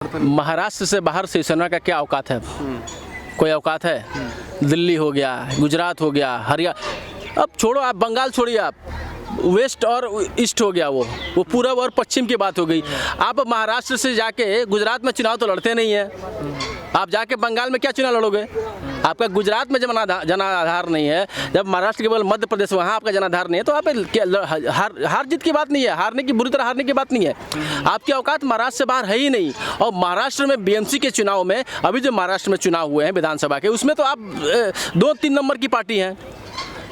महाराष्ट्र से बाहर शिवसेना का क्या औकात है? कोई औकात है? दिल्ली हो गया, गुजरात हो गया, हरियाणा, अब छोड़ो, आप बंगाल छोड़िए, आप वेस्ट और ईस्ट हो गया, वो पूरब और पश्चिम की बात हो गई। आप महाराष्ट्र से जाके गुजरात में चुनाव तो लड़ते नहीं हैं, आप जाके बंगाल में क्या चुनाव लड़ोगे? आपका गुजरात में जनाधार नहीं है, जब महाराष्ट्र के बगल मध्य प्रदेश वहाँ आपका जनाधार नहीं है, तो आप हार जीत की बात नहीं है, हारने की बुरी तरह हारने की बात नहीं है। आपकी औकात महाराष्ट्र से बाहर है ही नहीं। और महाराष्ट्र में बीएमसी के चुनाव में, अभी जो महाराष्ट्र में चुनाव हुए हैं विधानसभा के, उसमें तो आप 2-3 नंबर की पार्टी हैं,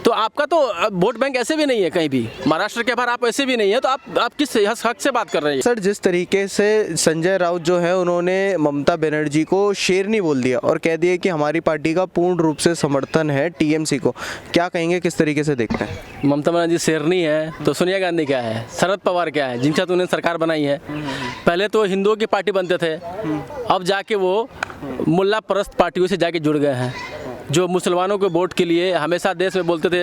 तो आपका तो वोट बैंक ऐसे भी नहीं है कहीं भी, महाराष्ट्र के बाहर आप ऐसे भी नहीं है, तो आप किस हक से बात कर रहे हैं? सर, जिस तरीके से संजय राउत जो है उन्होंने ममता बनर्जी को शेरनी बोल दिया और कह दिया कि हमारी पार्टी का पूर्ण रूप से समर्थन है टीएमसी को, क्या कहेंगे, किस तरीके से देखते हैं? ममता बनर्जी शेरनी है तो सोनिया गांधी क्या है, शरद पवार क्या है, जिनके साथ उन्होंने सरकार बनाई है? पहले तो हिंदुओं की पार्टी बनते थे, अब जाके वो मुल्ला परस्त पार्टियों से जाके जुड़ गए हैं, जो मुसलमानों के वोट के लिए हमेशा देश में बोलते थे।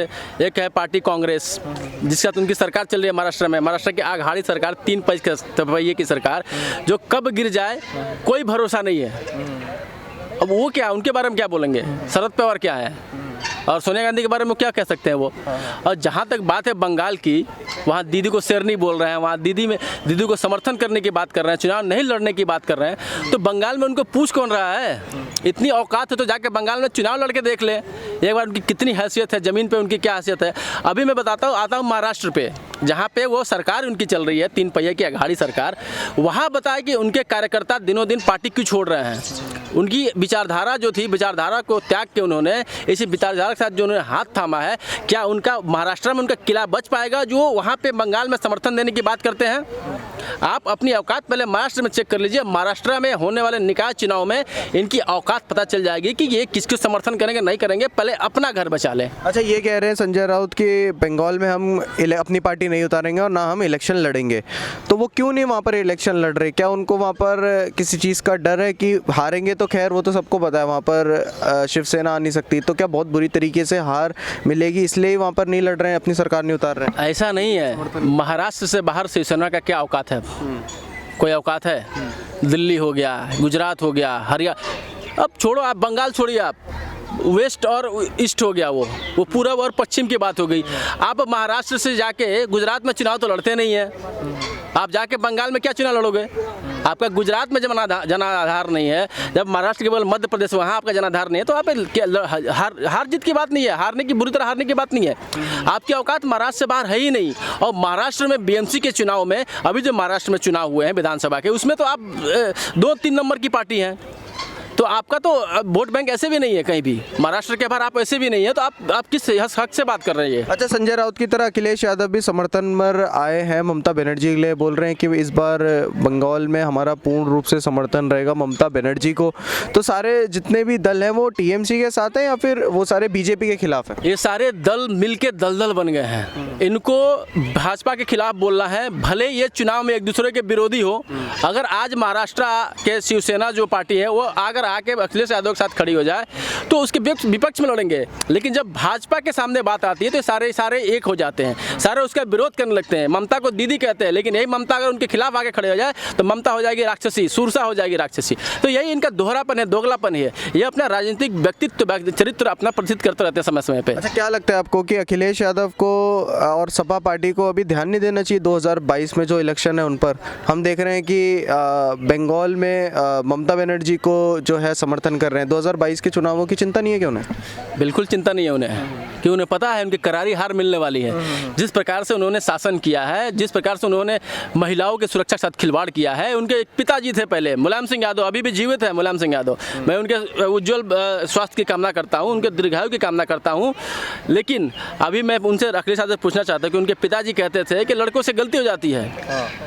एक है पार्टी कांग्रेस, जिसके साथ उनकी सरकार चल रही है महाराष्ट्र में, महाराष्ट्र की आघाड़ी सरकार, 3 पहिए की सरकार, जो कब गिर जाए कोई भरोसा नहीं है। अब वो क्या, उनके बारे में क्या बोलेंगे? शरद पवार क्या है और सोनिया गांधी के बारे में क्या कह सकते हैं वो? और जहाँ तक बात है बंगाल की, वहाँ दीदी को शेरनी बोल रहे हैं, वहाँ दीदी को समर्थन करने की बात कर रहे हैं, चुनाव नहीं लड़ने की बात कर रहे हैं, तो बंगाल में उनको पूछ कौन रहा है? इतनी औकात है तो जाके बंगाल में चुनाव लड़के देख ले एक बार, उनकी कितनी हैसियत है, ज़मीन पे उनकी क्या हैसियत है। अभी मैं बताता हूँ, आता हूँ महाराष्ट्र पे, जहाँ पे वो सरकार उनकी चल रही है, 3 पहिए की आघाड़ी सरकार, वहाँ बताया कि उनके कार्यकर्ता दिनों दिन पार्टी क्यों छोड़ रहे हैं। उनकी विचारधारा जो थी, विचारधारा को त्याग के उन्होंने इसी विचारधारा के साथ जो उन्होंने हाथ थामा है, क्या उनका महाराष्ट्र में उनका किला बच पाएगा जो वहाँ पे बंगाल में समर्थन देने की बात करते हैं? आप अपनी औकात पहले महाराष्ट्र में चेक कर लीजिए। महाराष्ट्र में होने वाले निकाय चुनाव में इनकी औकात पता चल जाएगी कि ये किसको समर्थन करेंगे नहीं करेंगे, पहले अपना घर बचा लें। अच्छा, ये कह रहे हैं संजय राउत कि बंगाल में हम अपनी पार्टी नहीं उतारेंगे और ना हम इलेक्शन लड़ेंगे, तो वो क्यों नहीं वहाँ पर इलेक्शन लड़ रहे? क्या उनको वहाँ पर किसी चीज़ का डर है कि हारेंगे? तो खैर वो तो सबको पता है, वहाँ पर शिवसेना आ नहीं सकती, तो क्या बहुत बुरी तरीके से हार मिलेगी, इसलिए ही वहाँ पर नहीं लड़ रहे हैं, अपनी सरकार नहीं उतार रहे हैं? ऐसा नहीं है, महाराष्ट्र से बाहर शिवसेना का क्या औकात है? कोई औकात है? दिल्ली हो गया, गुजरात हो गया, हरियाणा, अब छोड़ो, आप बंगाल छोड़िए, आप वेस्ट और ईस्ट हो गया, वो पूरब और पश्चिम की बात हो गई। आप महाराष्ट्र से जाके गुजरात में चुनाव तो लड़ते नहीं हैं, आप जाके बंगाल में क्या चुनाव लड़ोगे? आपका गुजरात में जनाधार नहीं है, जब महाराष्ट्र के बगल मध्य प्रदेश वहाँ आपका जनाधार नहीं है, तो आप हार जीत की बात नहीं है, हारने की बुरी तरह हारने की बात नहीं है। आपकी औकात महाराष्ट्र से बाहर है ही नहीं। और महाराष्ट्र में बीएमसी के चुनाव में, अभी जो महाराष्ट्र में चुनाव हुए हैं विधानसभा के, उसमें तो आप 2-3 नंबर की पार्टी हैं, तो आपका तो वोट बैंक ऐसे भी नहीं है कहीं भी, महाराष्ट्र के बाहर आप ऐसे भी नहीं है, तो आप किस हक से बात कर रहे हैं? अच्छा, संजय राउत की तरह अखिलेश यादव भी समर्थन पर आए हैं ममता बनर्जी के लिए, बोल रहे हैं कि इस बार बंगाल में हमारा पूर्ण रूप से समर्थन रहेगा ममता बनर्जी को। तो सारे जितने भी दल हैं वो टीएमसी के साथ हैं या फिर वो सारे बीजेपी के खिलाफ हैं? ये सारे दल मिलके दलदल बन गए हैं, इनको भाजपा के खिलाफ बोलना है, भले ये चुनाव में एक दूसरे के विरोधी हो। अगर आज महाराष्ट्र के शिवसेना जो पार्टी है वो अगर आके अखिलेश यादव के साथ खड़ी हो जाए तो उसके विपक्ष में लड़ेंगे, लेकिन जब भाजपा के सामने बात आती है तो सारे एक हो जाते हैं, सारे उसका विरोध करने लगते हैं। ममता को दीदी कहते हैं, लेकिन यही ममता अगर उनके खिलाफ आके खड़े हो जाए तो ममता हो जाएगी राक्षसी, सुरसा हो जाएगी राक्षसी। तो यही इनका दोहरापन है, दोगलापन है, ये अपना राजनीतिक व्यक्तित्व चरित्र अपना प्रसिद्ध करते रहते हैं समय समय पे। अच्छा, क्या लगता है आपको कि अखिलेश यादव को और सपा पार्टी को अभी ध्यान नहीं देना चाहिए 2022 में जो इलेक्शन है उन पर? हम देख रहे हैं कि बंगाल में ममता बनर्जी को जो है समर्थन कर रहे हैं, 2022 के चुनावों की चिंता नहीं है क्या उन्हें? बिल्कुल चिंता नहीं है उन्हें, कि उन्हें पता है उनकी करारी हार मिलने वाली है। जिस प्रकार से उन्होंने शासन किया है, जिस प्रकार से उन्होंने महिलाओं की सुरक्षा के साथ खिलवाड़ किया है। उनके एक पिताजी थे पहले, मुलायम सिंह यादव, अभी भी जीवित है मुलायम सिंह यादव, मैं उनके उज्जवल स्वास्थ्य की कामना करता हूँ, उनके दीर्घायु की कामना करता हूँ। लेकिन अभी मैं उनसे अखिलेश यादव से पूछना चाहता हूँ कि उनके पिताजी कहते थे कि लड़कों से गलती हो जाती है,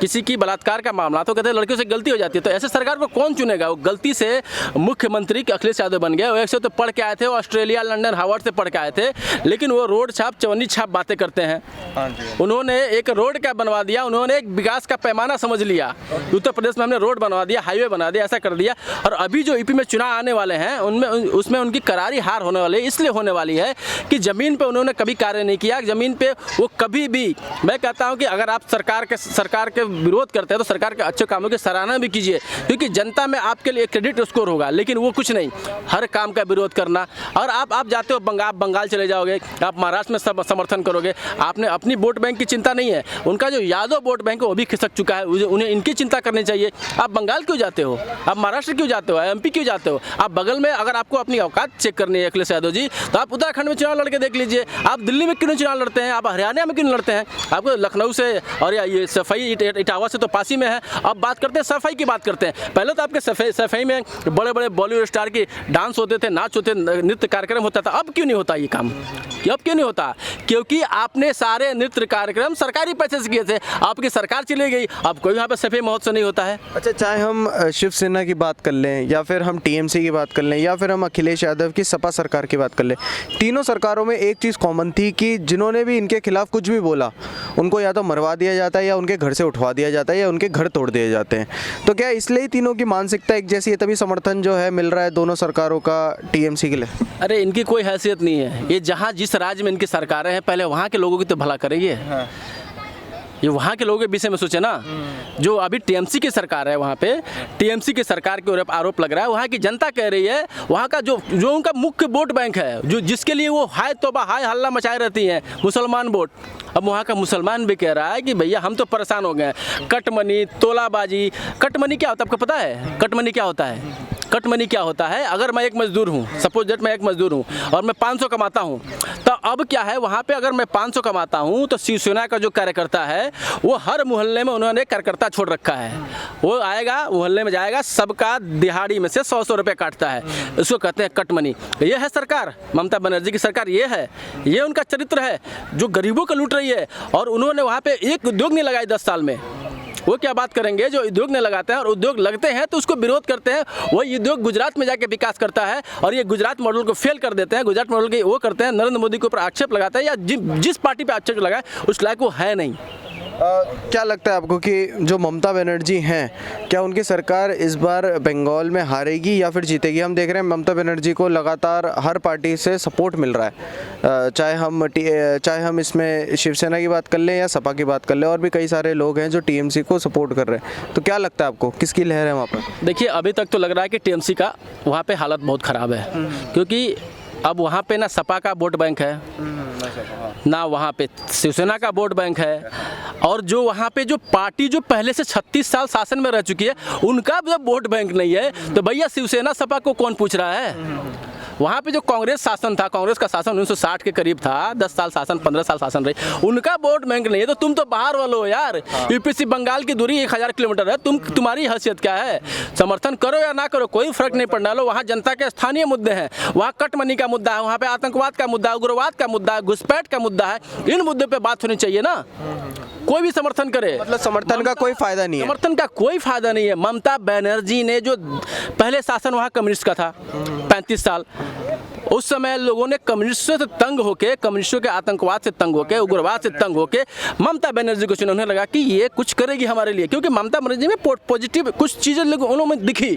किसी की बलात्कार का मामला तो कहते हैं लड़कियों से गलती हो जाती है, तो ऐसे सरकार को कौन चुनेगा? वो गलती से मुख्यमंत्री अखिलेश यादव बन गए। वैसे तो पढ़ के आए थे, ऑस्ट्रेलिया, लंदन, हार्वर्ड से पढ़ के आए थे, लेकिन वो रोड छाप, चवन्नी छाप बातें करते हैं। उन्होंने एक रोड क्या बनवा दिया, उन्होंने एक विकास का पैमाना समझ लिया। उत्तर प्रदेश में हमने रोड बनवा दिया, हाईवे बना दिया, ऐसा कर दिया। और अभी जो यूपी में चुनाव आने वाले हैं उनमें उसमें उनकी करारी हार होने वाली है। इसलिए होने वाली है कि ज़मीन पे उन्होंने कभी कार्य नहीं किया। ज़मीन पे वो कभी भी, मैं कहता हूँ कि अगर आप सरकार के विरोध करते हैं तो सरकार के अच्छे कामों की सराहना भी कीजिए, क्योंकि जनता में आपके लिए क्रेडिट स्कोर होगा। लेकिन वो कुछ नहीं, हर काम का विरोध करना। और आप जाते हो बंगाल चले जाओगे, आप महाराष्ट्र में सब समर्थन करोगे। आपने अपनी वोट बैंक की चिंता नहीं है, उनका जो यादव वोट बैंक है वो भी खिसक चुका है, उन्हें इनकी चिंता करनी चाहिए। आप बंगाल क्यों जाते हो, आप महाराष्ट्र क्यों जाते हो, एमपी क्यों जाते हो? आप बगल में, अगर आपको अपनी औकात चेक करनी है अखिलेश यादव जी, तो आप उत्तराखंड में चुनाव लड़के देख लीजिए। आप दिल्ली में क्यों चुनाव लड़ते हैं, आप हरियाणा में क्यों लड़ते हैं? आपको लखनऊ से और ये सफाई इटावा से तो पास ही में है। अब बात करते हैं सफाई की, बात करते हैं। पहले तो आपके सफाई में बड़े बड़े बॉलीवुड स्टार की डांस होते थे, नाच होते, नृत्य कार्यक्रम होता था। अब क्यों नहीं होता ये काम? अब क्यों नहीं होता? क्योंकि आपने सारे नृत्य कार्यक्रम सरकारी पैसे से किए थे। आपकी सरकार चली गई, अब कोई वहाँ पे सफाई महोत्सव नहीं होता है। अच्छा, चाहे हम शिवसेना की बात कर लें, या फिर हम टीएमसी की बात कर लें, या फिर हम अखिलेश यादव की सपा सरकार की बात कर लें, तीनों सरकारों में एक चीज़ कॉमन थी कि जिन्होंने भी इनके खिलाफ कुछ भी बोला उनको या तो मरवा दिया जाता है, या उनके घर से उठवा दिया जाता है, या उनके घर तोड़ दिए जाते हैं। तो क्या इसलिए ही तीनों की मानसिकता एक जैसी है, तभी समर्थन जो है मिल रहा है दोनों सरकारों का टीएमसी के लिए? अरे इनकी कोई हैसियत नहीं है। ये जहाँ जिस राज्य में इनकी सरकारें हैं, पहले वहाँ के लोगों की तो भला करेंगे। ये वहाँ के लोगों के विषय में सोचे ना। जो अभी टीएमसी की सरकार है, वहाँ पे टीएमसी की सरकार के ऊपर आरोप लग रहा है। वहाँ की जनता कह रही है, वहाँ का जो उनका मुख्य वोट बैंक है, जो जिसके लिए वो हाय तौबा हाय हल्ला मचाए रहती हैं, मुसलमान वोट। अब वहाँ का मुसलमान भी कह रहा है कि भैया हम तो परेशान हो गए। कटमनी, तोलाबाजी। कटमनी क्या होता है आपको पता है? कटमनी क्या होता है? कटमनी क्या होता है? अगर मैं एक मजदूर हूँ, सपोज दैट मैं एक मजदूर हूँ और मैं 500 कमाता हूँ, तो अब क्या है वहाँ पे, अगर मैं 500 कमाता हूँ तो शिवसेना का जो कार्यकर्ता है वो हर मोहल्ले में उन्होंने कार्यकर्ता छोड़ रखा है। वो आएगा, मोहल्ले में जाएगा, सबका दिहाड़ी में से 100 रुपये काटता है। इसको कहते हैं कटमनी। ये है सरकार, ममता बनर्जी की सरकार। ये है, ये उनका चरित्र है, जो गरीबों को लूट रही है। और उन्होंने वहाँ पे एक उद्योग नहीं लगाई 10 साल में। वो क्या बात करेंगे जो उद्योग नहीं लगाते हैं, और उद्योग लगते हैं तो उसको विरोध करते हैं। वही उद्योग गुजरात में जाके विकास करता है, और ये गुजरात मॉडल को फेल कर देते हैं। गुजरात मॉडल के वो करते हैं, नरेंद्र मोदी के ऊपर आक्षेप लगाते हैं, या जिस पार्टी पे आक्षेप लगाए उस लायक वो है नहीं। क्या लगता है आपको कि जो ममता बनर्जी हैं, क्या उनकी सरकार इस बार बंगाल में हारेगी या फिर जीतेगी? हम देख रहे हैं ममता बनर्जी को लगातार हर पार्टी से सपोर्ट मिल रहा है, चाहे हम इसमें शिवसेना की बात कर लें या सपा की बात कर लें, और भी कई सारे लोग हैं जो टीएमसी को सपोर्ट कर रहे हैं। तो क्या लगता है आपको किसकी लहर है वहाँ पर? देखिए, अभी तक तो लग रहा है कि टीएमसी का वहाँ पर हालत बहुत ख़राब है, क्योंकि अब वहाँ पे ना सपा का वोट बैंक है, ना वहाँ पे शिवसेना का वोट बैंक है, और जो वहाँ पे जो पार्टी जो पहले से 36 साल शासन में रह चुकी है उनका जब वोट बैंक नहीं है, तो भैया शिवसेना सपा को कौन पूछ रहा है? वहाँ पे जो कांग्रेस शासन था, कांग्रेस का शासन 1960 के करीब था, 10 साल शासन, 15 साल शासन रही, उनका वोट बैंक नहीं है। तो तुम तो बाहर वाले हो यार। यूपी से बंगाल की दूरी 1000 किलोमीटर है, तुम्हारी हैसियत क्या है? समर्थन करो या ना करो, कोई फर्क नहीं पड़ने वाला। वहाँ जनता के स्थानीय मुद्दे हैं, वहाँ कटमनी का मुद्दा है, वहाँ पे आतंकवाद का मुद्दा है, उग्रवाद का मुद्दा है, घुसपैठ का मुद्दा है। इन मुद्दों पर बात होनी चाहिए ना। कोई भी समर्थन करे, मतलब समर्थन का कोई फायदा नहीं है। समर्थन का कोई फायदा नहीं है। ममता बनर्जी ने जो पहले शासन वहाँ कम्युनिस्ट का था 35 साल, उस समय लोगों ने कम्युनिस्टों से तंग होके, कम्युनिस्टों के आतंकवाद से तंग होके, उग्रवाद से तंग होके ममता बनर्जी को चुना। उन्हें लगा कि ये कुछ करेगी हमारे लिए, क्योंकि ममता बनर्जी में पॉजिटिव कुछ चीज़ें लोगों में दिखी।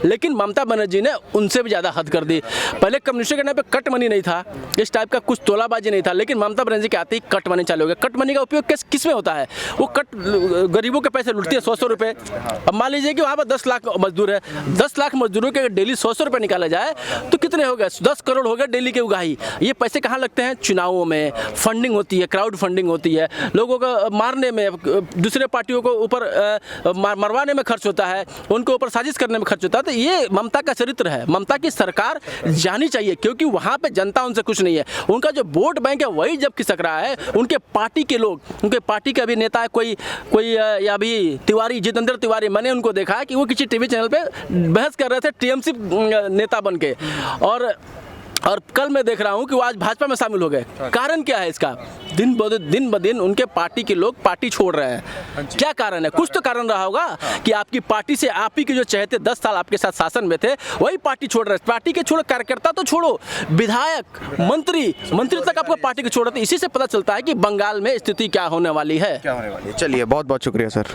लेकिन ममता बनर्जी ने उनसे भी ज़्यादा हद कर दी। पहले कम्युनिस्टों के नाम पे कट मनी नहीं था, इस टाइप का कुछ तोलाबाजी नहीं था, लेकिन ममता बनर्जी के आते ही कट मनी चालू हो गया। कट मनी का उपयोग किस में होता है? वो गरीबों के पैसे लुटती है, 100 रुपये। अब मान लीजिए कि वहाँ पर 10 लाख मजदूर है, 10 लाख मजदूरों के डेली 100 रुपये निकाला जाए तो कितने हो गए? 10 करोड़ हो गए डेली के उगाही। ये पैसे कहाँ लगते हैं? चुनावों में फंडिंग होती है, क्राउड फंडिंग होती है, लोगों को मारने में, दूसरे पार्टियों को ऊपर मरवाने में खर्च होता है, उनको ऊपर साजिश करने में खर्च होता है। तो ये ममता का चरित्र है। ममता की सरकार जानी चाहिए, क्योंकि वहाँ पे जनता उनसे कुछ नहीं है। उनका जो वोट बैंक है वही जब खिसक रहा है। उनके पार्टी के लोग, उनके पार्टी का भी नेता है कोई या अभी तिवारी, जितेंद्र तिवारी, मैंने उनको देखा है कि वो किसी टीवी चैनल पे बहस कर रहे थे टीएमसी नेता बन के, और और कल मैं देख रहा हूँ कि वो आज भाजपा में शामिल हो गए। कारण क्या है इसका? दिन ब दिन उनके पार्टी के लोग पार्टी छोड़ रहे हैं। क्या कारण है? कुछ तो कारण रहा होगा कि आपकी पार्टी से आप ही के जो चहेते 10 साल आपके साथ शासन में थे वही पार्टी छोड़ रहे हैं। पार्टी के छोड़ो, कार्यकर्ता तो छोड़ो, विधायक, मंत्री तक आपको पार्टी के छोड़ रहे थे। इसी से पता चलता है कि बंगाल में स्थिति क्या होने वाली है। चलिए, बहुत बहुत शुक्रिया सर।